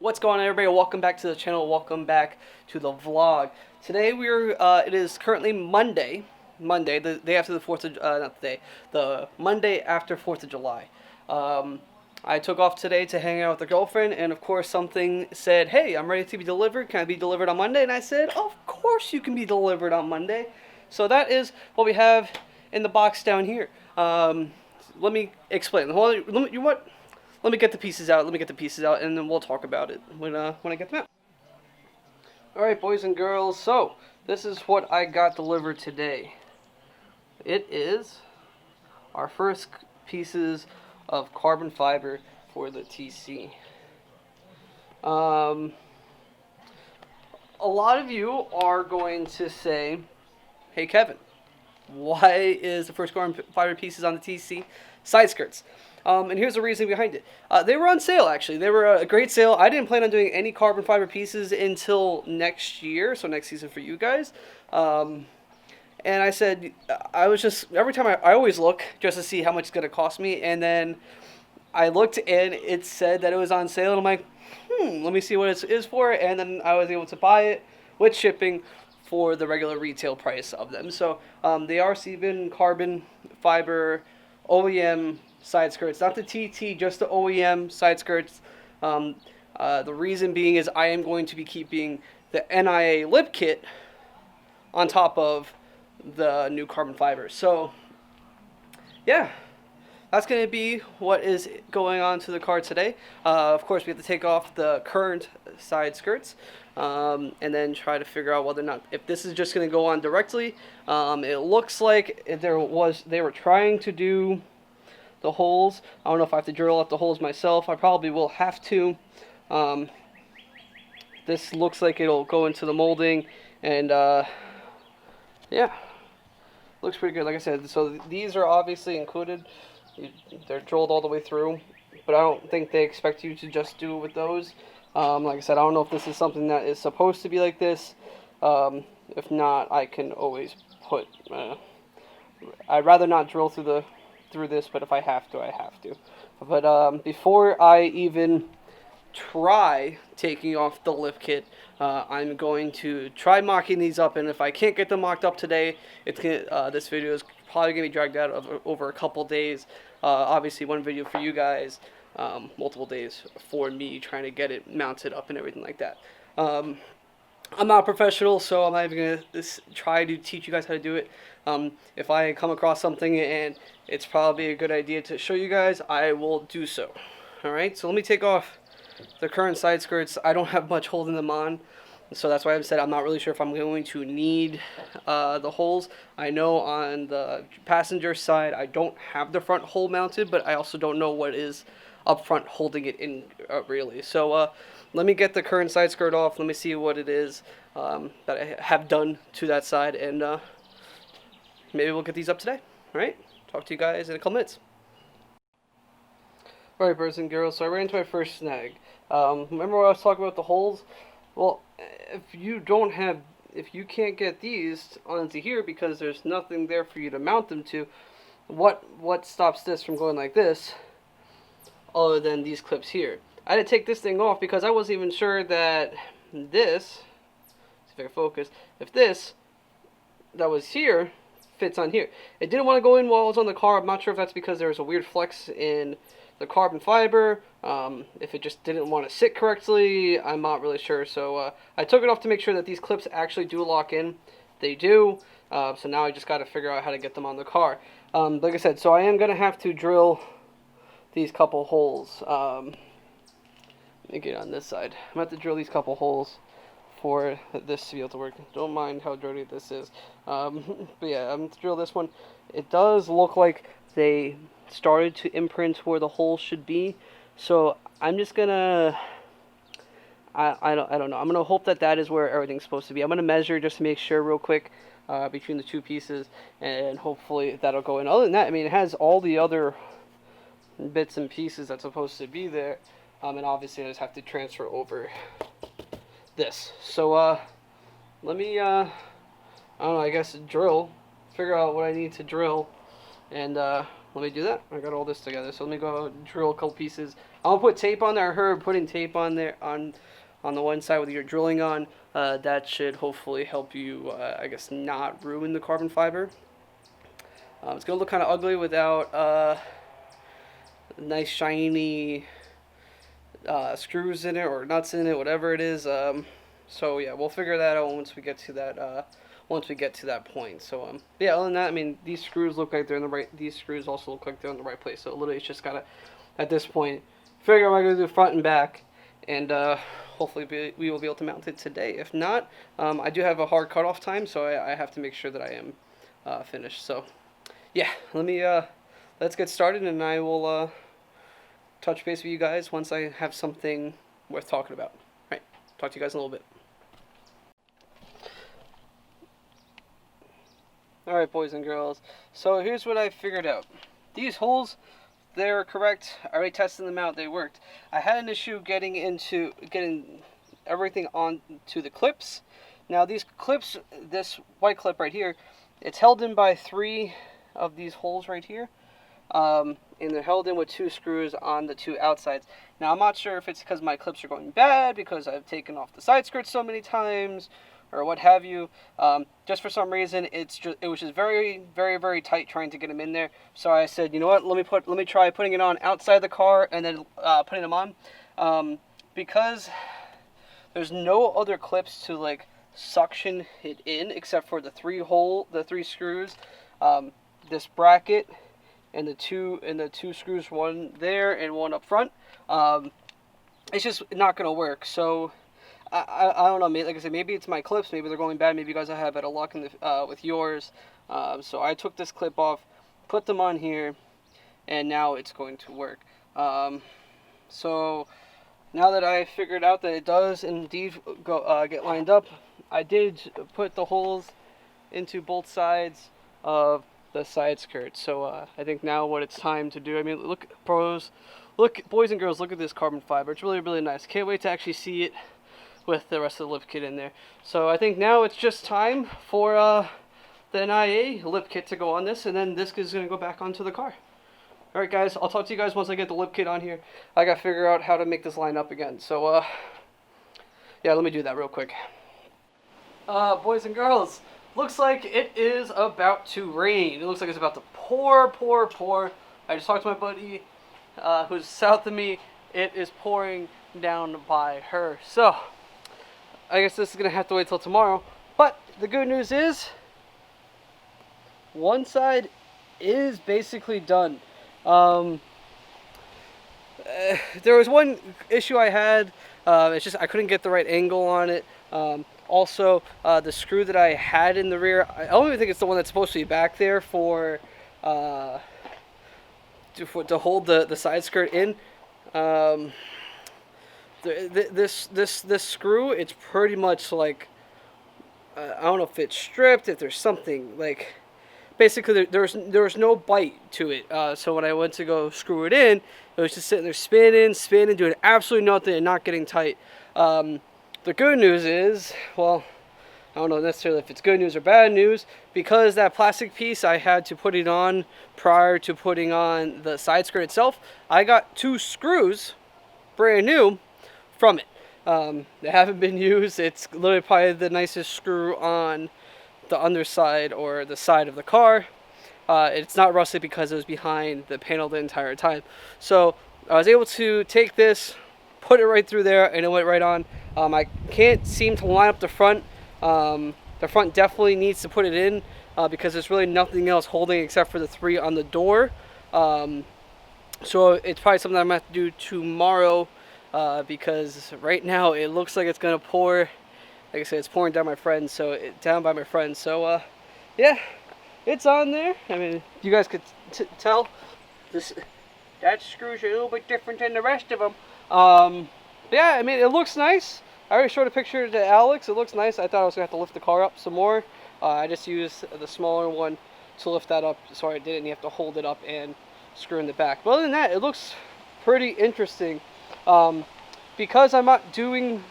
What's going on, everybody? Welcome back to the channel. Welcome back to the vlog. Today it is currently Monday, the day after the 4th of, not the day, the Monday after 4th of July. I took off today to hang out with a girlfriend, and of course something said, hey, I'm ready to be delivered. Can I be delivered on Monday? And I said, of course you can be delivered on Monday. So that is what we have in the box down here. Let me explain. Let me get the pieces out. And then we'll talk about it when I get them out. All right, boys and girls. So this is what I got delivered today. It is our first pieces of carbon fiber for the TC. A lot of you are going to say, "Hey, Kevin, why is the first carbon fiber pieces on the TC side skirts?" And here's the reason behind it. They were on sale, actually. They were a great sale. I didn't plan on doing any carbon fiber pieces until next year, so next season for you guys. And I said, I was just, every time I always look just to see how much it's going to cost me. And then I looked and it said that it was on sale. And I'm like, let me see what it is for. And then I was able to buy it with shipping for the regular retail price of them. So they are Seibon Carbon Fiber OEM side skirts, not the TT, just the OEM side skirts. The reason being is I am going to be keeping the NIA lip kit on top of the new carbon fiber. So yeah, that's going to be what is going on to the car today. Of course, we have to take off the current side skirts and then try to figure out whether or not, if this is just going to go on directly. It looks like they were trying to do the holes. I don't know if I have to drill out the holes myself. I probably will have to. This looks like it'll go into the molding, and yeah, looks pretty good. Like I said, so these are obviously included. They're drilled all the way through, but I don't think they expect you to just do it with those. Like I said, I don't know if this is something that is supposed to be like this. If not, I can always put. I'd rather not drill through this, but if I have to, I have to. But before I even try taking off the lift kit, I'm going to try mocking these up, and if I can't get them mocked up today, this video is probably going to be dragged out over a couple days. Obviously, one video for you guys, multiple days for me trying to get it mounted up and everything like that. I'm not a professional, so I'm not even going to try to teach you guys how to do it. If I come across something and it's probably a good idea to show you guys, I will do so. Alright, so let me take off the current side skirts. I don't have much holding them on, so that's why I've said I'm not really sure if I'm going to need the holes. I know on the passenger side I don't have the front hole mounted, but I also don't know what is up front holding it in really. So let me get the current side skirt off. Let me see what it is that I have done to that side, and maybe we'll get these up today. Alright, talk to you guys in a couple minutes. Alright, boys and girls, so I ran into my first snag. Remember when I was talking about the holes? Well, if you can't get these onto here because there's nothing there for you to mount them to, what stops this from going like this other than these clips here? I had to take this thing off because I wasn't even sure that this, see if I can focus, if this that was here fits on here. It didn't want to go in while I was on the car. I'm not sure if that's because there was a weird flex in the carbon fiber, if it just didn't want to sit correctly. I'm not really sure. So I took it off to make sure that these clips actually do lock in. They do. So now I just got to figure out how to get them on the car. Like I said, so I am going to have to drill these couple holes. Let me get on this side. I'm going to have to drill these couple holes for this to be able to work. Don't mind how dirty this is. But yeah, I'm going to drill this one. It does look like they started to imprint where the hole should be. So I'm just going to... I don't know. I'm going to hope that that is where everything's supposed to be. I'm going to measure just to make sure real quick between the two pieces, and hopefully that'll go in. Other than that, I mean, it has all the other bits and pieces that's supposed to be there, and obviously I just have to transfer over this. So let me I don't know, I guess figure out what I need to drill, and let me do that. I got all this together, so let me go drill a couple pieces I'll put tape on there. I heard putting tape on there on the one side with your drilling on. That should hopefully help you, I guess, not ruin the carbon fiber. It's gonna look kind of ugly without nice shiny screws in it or nuts in it, whatever it is. So yeah, we'll figure that out once we get to that point. So yeah, other than that, I mean, these screws look like they're in the right. These screws also look like they're in the right place. So literally, it's just gotta, at this point, figure out what I'm gonna do front and back, and hopefully we will be able to mount it today. If not, I do have a hard cutoff time, so I have to make sure that I am finished. So yeah, let's get started, and I will touch base with you guys once I have something worth talking about. All right, talk to you guys in a little bit. Alright, boys and girls, so here's what I figured out. These holes, they're correct. I already tested them out, they worked. I had an issue getting everything onto the clips. Now these clips, this white clip right here, it's held in by 3 of these holes right here. And they're held in with 2 screws on the 2 outsides. Now I'm not sure if it's because my clips are going bad, because I've taken off the side skirts so many times, or what have you. Just for some reason, it was just very, very, very tight trying to get them in there. So I said, you know what? Let me try putting it on outside the car and then putting them on, because there's no other clips to like suction it in except for the 3 screws, this bracket, and the two screws, one there and one up front. It's just not gonna work. So I don't know, like I said, maybe it's my clips, maybe they're going bad, maybe you guys have better luck with yours. So I took this clip off, put them on here, and now it's going to work. So now that I figured out that it does indeed get lined up, I did put the holes into both sides of the side skirt. So I think now what it's time to do, I mean, look, boys and girls, look at this carbon fiber. It's really, really nice. Can't wait to actually see it with the rest of the lip kit in there. So I think now it's just time for the NIA lip kit to go on this, and then this is going to go back onto the car. Alright guys, I'll talk to you guys once I get the lip kit on here. I got to figure out how to make this line up again. So yeah, let me do that real quick. Boys and girls, looks like it is about to rain. It looks like it's about to pour. I just talked to my buddy who's south of me. It is pouring down by her. So I guess this is going to have to wait till tomorrow. But the good news is, one side is basically done. There was one issue I had. It's just I couldn't get the right angle on it. Also, the screw that I had in the rear, I don't even think it's the one that's supposed to be back there to hold the side skirt in. This screw, it's pretty much like, I don't know if it's stripped, if there's something like, basically there was no bite to it. So when I went to go screw it in, it was just sitting there spinning, doing absolutely nothing and not getting tight. The good news is, well, I don't know necessarily if it's good news or bad news, because that plastic piece I had to put it on prior to putting on the side skirt itself. I got 2 screws, brand new, from it. They haven't been used. It's literally probably the nicest screw on the underside or the side of the car. It's not rusted because it was behind the panel the entire time. So I was able to take this, put it right through there, and it went right on. I can't seem to line up the front. The front definitely needs to put it in because there's really nothing else holding except for the 3 on the door. So it's probably something I'm going to have to do tomorrow, because right now it looks like it's going to pour. Like I said, it's pouring down by my friend. So yeah, it's on there. I mean, you guys could tell that screw's a little bit different than the rest of them. Yeah, I mean, it looks nice. I already showed a picture to Alex. It looks nice. I thought I was going to have to lift the car up some more. I just used the smaller one to lift that up so I didn't have to hold it up and screw in the back. But other than that, it looks pretty interesting. Because I'm not doing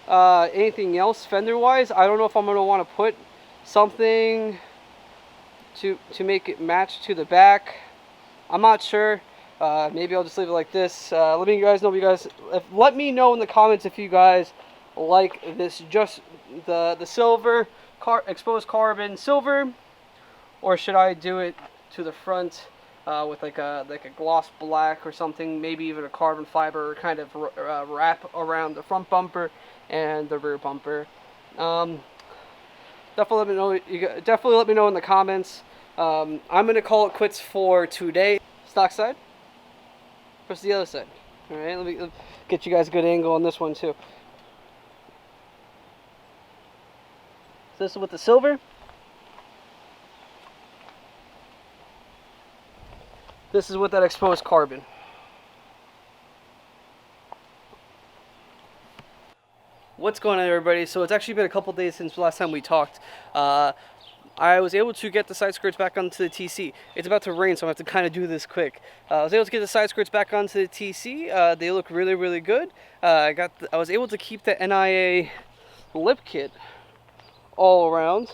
anything else fender-wise, I don't know if I'm going to want to put something to make it match to the back. I'm not sure. Maybe I'll just leave it like this. Let me let me know in the comments if you guys like this, just the silver exposed carbon silver, or should I do it to the front with like a gloss black or something, maybe even a carbon fiber kind of wrap around the front bumper and the rear bumper. Definitely let me know. Definitely let me know in the comments. I'm gonna call it quits for today. Stock side versus the other side. All right, let me get you guys a good angle on this one too. So this is with the silver. This is with that exposed carbon. What's going on, everybody? So it's actually been a couple days since the last time we talked. I was able to get the side skirts back onto the TC. It's about to rain, so I have to kind of do this quick. I was able to get the side skirts back onto the TC. They look really, really good. I was able to keep the NIA lip kit all around,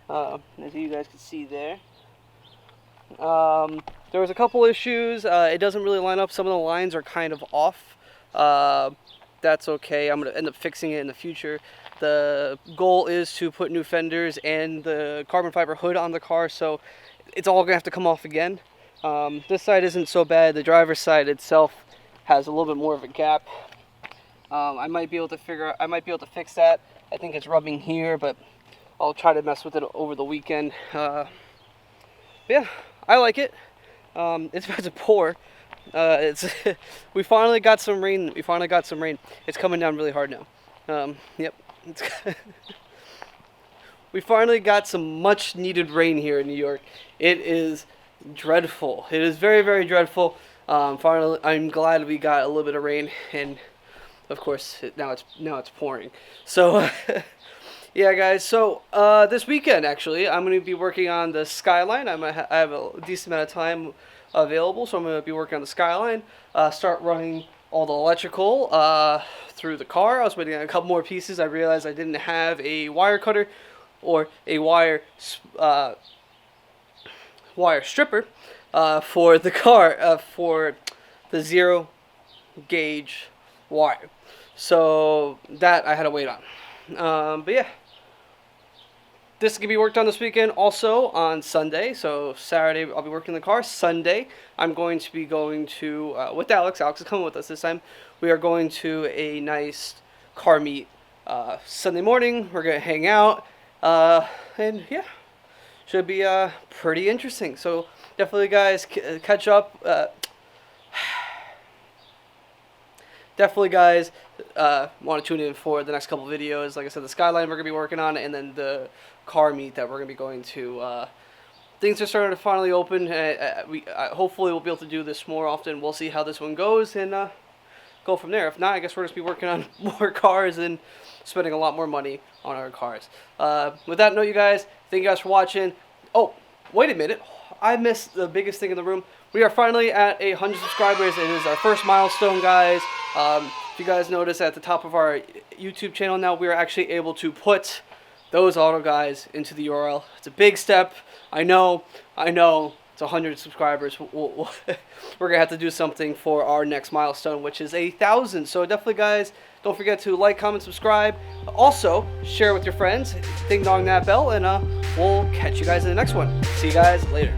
as you guys can see there. There was a couple issues. It doesn't really line up. Some of the lines are kind of off. That's okay. I'm going to end up fixing it in the future. The goal is to put new fenders and the carbon fiber hood on the car, so it's all going to have to come off again. This side isn't so bad. The driver's side itself has a little bit more of a gap. I might be able to fix that. I think it's rubbing here, but I'll try to mess with it over the weekend. Yeah, I like it. It's about to pour. We finally got some rain. It's coming down really hard now. Yep. We finally got some much needed rain here in New York. It is dreadful. It is very, very dreadful. Finally, I'm glad we got a little bit of rain, and of course now it's pouring. So yeah, guys. So this weekend, actually, I'm going to be working on the Skyline. I have a decent amount of time available, so I'm going to be working on the Skyline. Start running all the electrical through the car. I was waiting on a couple more pieces. I realized I didn't have a wire cutter or a wire stripper for the car, for the 0 gauge wire. So that I had to wait on. But yeah, this is going to be worked on this weekend. Also on Sunday, so Saturday I'll be working in the car. Sunday I'm going to be going to, with Alex. Alex is coming with us this time. We are going to a nice car meet Sunday morning. We're going to hang out. And yeah, should be pretty interesting. So definitely, guys, catch up. Definitely, guys, want to tune in for the next couple videos. Like I said, the Skyline we're going to be working on, and then the car meet that we're going to be going to. Things are starting to finally open. Hopefully we'll be able to do this more often. We'll see how this one goes and go from there. If not, I guess we're just be working on more cars and spending a lot more money on our cars. With that note, you guys, thank you guys for watching. Oh, wait a minute. I missed the biggest thing in the room. We are finally at 100 subscribers. It is our first milestone, guys. If you guys notice at the top of our YouTube channel now, we are actually able to put those auto guys into the URL. It's a big step. I know. It's 100 subscribers. We're going to have to do something for our next milestone, which is 1,000. So definitely, guys, don't forget to like, comment, subscribe. Also, share with your friends. Ding dong that bell, and we'll catch you guys in the next one. See you guys later.